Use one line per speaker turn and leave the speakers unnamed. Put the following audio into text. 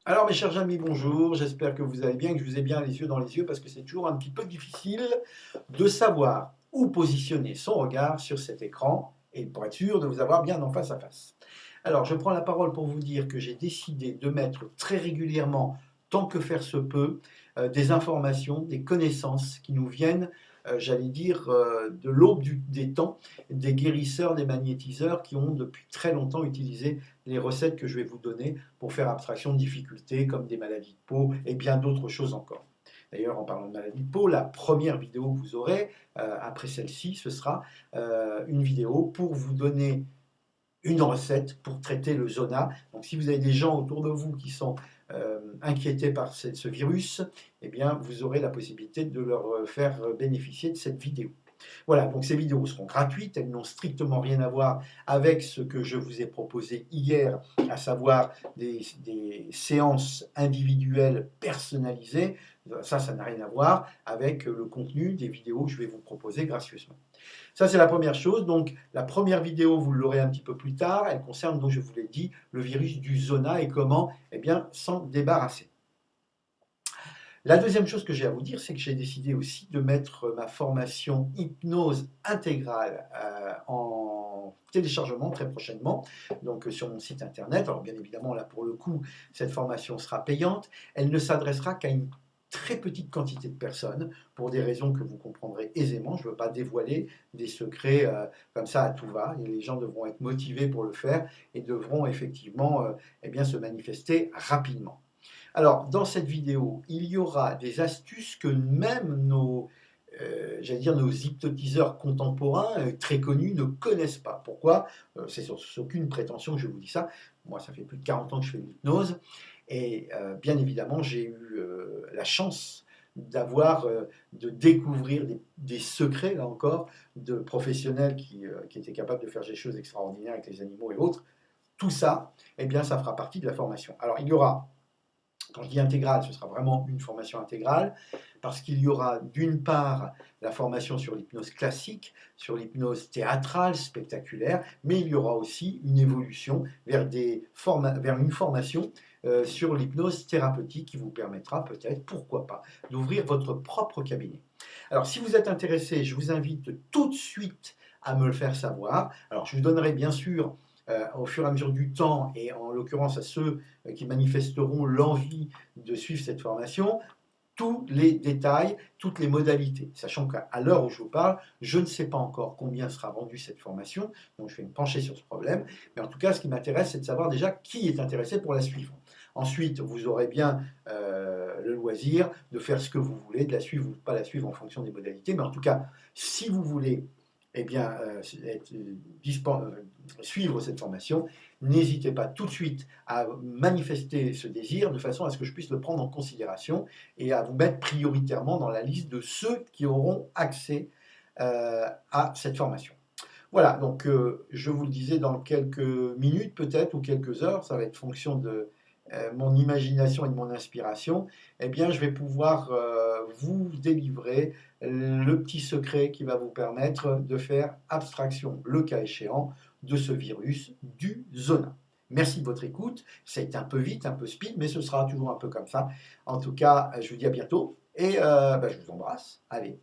Alors mes chers amis, bonjour, j'espère que vous allez bien, que je vous ai bien les yeux dans les yeux, parce que c'est toujours un petit peu difficile de savoir où positionner son regard sur cet écran, et pour être sûr de vous avoir bien en face à face. Alors je prends la parole pour vous dire que j'ai décidé de mettre très régulièrement, tant que faire se peut, des informations, des connaissances qui nous viennent, j'allais dire, de l'aube des temps, des guérisseurs, des magnétiseurs qui ont depuis très longtemps utilisé les recettes que je vais vous donner pour faire abstraction de difficultés comme des maladies de peau et bien d'autres choses encore. D'ailleurs, en parlant de maladies de peau, la première vidéo que vous aurez, après celle-ci, ce sera une vidéo pour vous donner une recette pour traiter le zona. Donc si vous avez des gens autour de vous qui sont inquiétés par ce virus, eh bien vous aurez la possibilité de leur faire bénéficier de cette vidéo. Voilà, donc ces vidéos seront gratuites, elles n'ont strictement rien à voir avec ce que je vous ai proposé hier, à savoir des séances individuelles personnalisées. Ça n'a rien à voir avec le contenu des vidéos que je vais vous proposer gracieusement. Ça, c'est la première chose. Donc, la première vidéo, vous l'aurez un petit peu plus tard. Elle concerne, donc, je vous l'ai dit, le virus du zona et comment, eh bien, s'en débarrasser. La deuxième chose que j'ai à vous dire, c'est que j'ai décidé aussi de mettre ma formation hypnose intégrale en téléchargement très prochainement, donc sur mon site internet. Alors bien évidemment, là pour le coup, cette formation sera payante. Elle ne s'adressera qu'à une très petite quantité de personnes, pour des raisons que vous comprendrez aisément. Je ne veux pas dévoiler des secrets comme ça à tout va, et les gens devront être motivés pour le faire et devront effectivement eh bien, se manifester rapidement. Alors, dans cette vidéo, il y aura des astuces que même j'allais dire nos hypnotiseurs contemporains très connus ne connaissent pas. Pourquoi? C'est sans aucune prétention que je vous dis ça. Moi, ça fait plus de 40 ans que je fais de l'hypnose. Et bien évidemment, j'ai eu la chance de découvrir des secrets, là encore, de professionnels qui étaient capables de faire des choses extraordinaires avec les animaux et autres. Tout ça, eh bien, ça fera partie de la formation. Alors, il y aura, quand je dis intégrale, ce sera vraiment une formation intégrale, parce qu'il y aura d'une part la formation sur l'hypnose classique, sur l'hypnose théâtrale, spectaculaire, mais il y aura aussi une évolution vers une formation sur l'hypnose thérapeutique qui vous permettra peut-être, pourquoi pas, d'ouvrir votre propre cabinet. Alors si vous êtes intéressé, je vous invite tout de suite à me le faire savoir. Alors je vous donnerai bien sûr au fur et à mesure du temps, et en l'occurrence à ceux qui manifesteront l'envie de suivre cette formation, tous les détails, toutes les modalités. Sachant qu'à l'heure où je vous parle, je ne sais pas encore combien sera vendue cette formation, donc je vais me pencher sur ce problème. Mais en tout cas, ce qui m'intéresse, c'est de savoir déjà qui est intéressé pour la suivre. Ensuite, vous aurez bien le loisir de faire ce que vous voulez, de la suivre ou de ne pas la suivre en fonction des modalités. Mais en tout cas, si vous voulez eh bien, suivre cette formation, n'hésitez pas tout de suite à manifester ce désir de façon à ce que je puisse le prendre en considération et à vous mettre prioritairement dans la liste de ceux qui auront accès à cette formation. Voilà, donc je vous le disais, dans quelques minutes peut-être ou quelques heures, ça va être fonction de mon imagination et de mon inspiration, eh bien je vais pouvoir vous délivrer le petit secret qui va vous permettre de faire abstraction, le cas échéant, de ce virus du zona. Merci de votre écoute, c'est un peu vite, un peu speed, mais ce sera toujours un peu comme ça. En tout cas, je vous dis à bientôt et je vous embrasse. Allez,